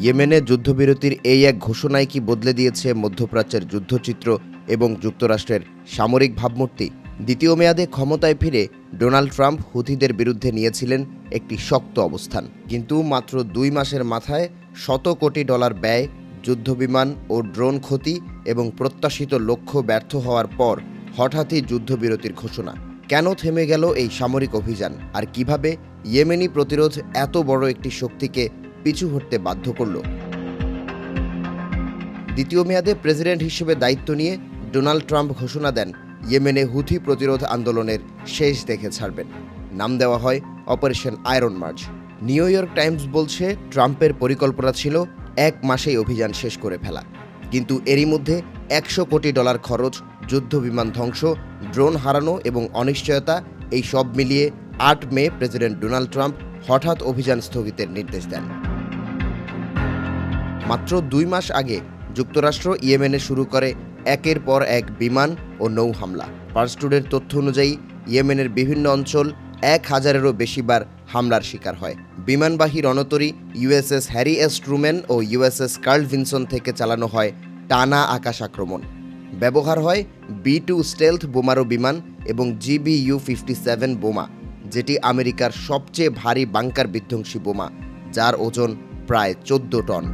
ইয়েমেনে যুদ্ধবিরতির এই এক ঘোষণায় কি বদলে দিয়েছে মধ্যপ্রাচ্যের যুদ্ধচিত্র এবং যুক্তরাষ্ট্রের সামরিক ভাবমূর্তি? দ্বিতীয় মেয়াদে ক্ষমতায় ফিরে ডোনাল্ড ট্রাম্প হুথিদের বিরুদ্ধে নিয়েছিলেন একটি শক্ত অবস্থান, কিন্তু মাত্র 2 মাসের মাথায় $100 কোটি ব্যয়, যুদ্ধবিমান ও ড্রোন ক্ষতি এবং প্রত্যাশিত লক্ষ্য ব্যর্থ হওয়ার পর হঠাৎই যুদ্ধবিরতির ঘোষণা। কেন থেমে গেল এই সামরিক অভিযান, আর কিভাবে ইয়েমেনি প্রতিরোধ এত বড় একটি শক্তিকে পিছু হটতে বাধ্য করল? দ্বিতীয় মেয়াদে প্রেসিডেন্ট হিসেবে দায়িত্ব নিয়ে ডোনাল্ড ট্রাম্প ঘোষণা দেন ইয়েমেনে হুথি প্রতিরোধ আন্দোলনের শেষ দেখে ছাড়বেন। নাম দেওয়া হয় operation iron March. New York Times বলছে, ট্রাম্পের পরিকল্পনা ছিল 1 মাসেই অভিযান শেষ করে ফেলা, কিন্তু এরই মধ্যে $100 কোটি খরচ, যুদ্ধবিমান ধ্বংস, ড্রোন হারানো এবং অনিশ্চয়তা, এই সব মিলিয়ে 8 মে প্রেসিডেন্ট ডোনাল্ড ট্রাম্প হঠাৎ অভিযান স্থগিতের নির্দেশ দেন। মাত্র 2 মাস আগে যুক্তরাষ্ট্র ইয়েমেনে শুরু করে একের পর এক বিমান ও নৌ হামলা। পার্স টুডের তথ্য অনুযায়ী ইয়েমেনের বিভিন্ন অঞ্চল 1000-এরও বেশিবার হামলার শিকার হয়। বিমানবাহী রণতরী ইউএসএস হ্যারি এস ট্রুম্যান ও ইউএসএস কার্ল ভিনসন থেকে চালানো হয় টানা আকাশ আক্রমণ। ব্যবহার হয় B-2 স্টেলথ বোমারু বিমান এবং GBU-57 বোমা, যেটি আমেরিকার সবচেয়ে ভারী বাংকার বিধ্বংসী বোমা, যার ওজন প্রায় 14 টন।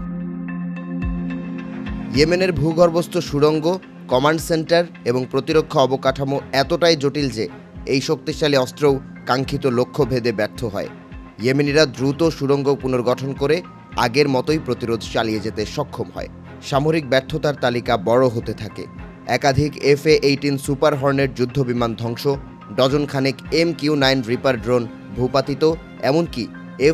ইয়েমেনের ভূগর্ভস্থ সুড়ঙ্গ, কমান্ড সেন্টার এবং প্রতিরক্ষা অবকাঠামো এতটাই জটিল যে এই শক্তিশালী অস্ত্রও কাঙ্ক্ষিত লক্ষ্য ভেদে ব্যর্থ হয়। ইয়েমেনিরা দ্রুত সুড়ঙ্গ পুনর্গঠন করে আগের মতোই প্রতিরোধ চালিয়ে যেতে সক্ষম হয়। সামরিক ব্যর্থতার তালিকা বড় হতে থাকে। একাধিক FA-18 সুপার হর্নেট যুদ্ধবিমান ধ্বংস, ডজন খানেক MQ-9 রিপার ড্রোন ভূপাতিত, এমনকি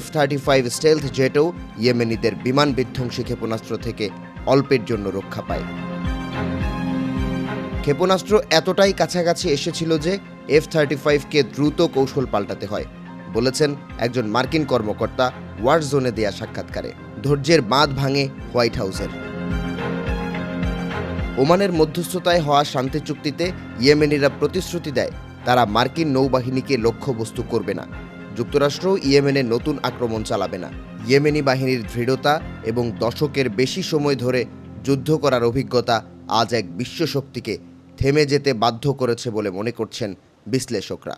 F-35 স্টেলথ জেটও ইয়েমেনিদের বিমান বিধ্বংসী ক্ষেপণাস্ত্র থেকে অল্পের জন্য রক্ষা পায়। ক্ষেপণাস্ত্র এতটাই কাছাকাছি এসেছিল যে F-35কে দ্রুত কৌশল পাল্টাতে হয়, বলেছেন একজন মার্কিন কর্মকর্তা ওয়ার জোনে দেয়া সাক্ষাৎকারে। ধৈর্যের বাঁধ ভাঙে হোয়াইট হাউসের। ওমানের মধ্যস্থতায় হওয়া শান্তি চুক্তিতে ইয়েমেনিরা প্রতিশ্রুতি দেয় তারা মার্কিন নৌবাহিনীকে লক্ষ্যবস্তু করবে না। যুক্তরাষ্ট্র ইয়েমেনে নতুন আক্রমণ চালাবে না। ইয়েমেনি বাহিনীর দৃঢ়তা এবং দশকের বেশি সময় ধরে যুদ্ধ করার অভিজ্ঞতা আজ এক বিশ্বশক্তিকে থেমে যেতে বাধ্য করেছে বলে মনে করছেন বিশ্লেষকরা।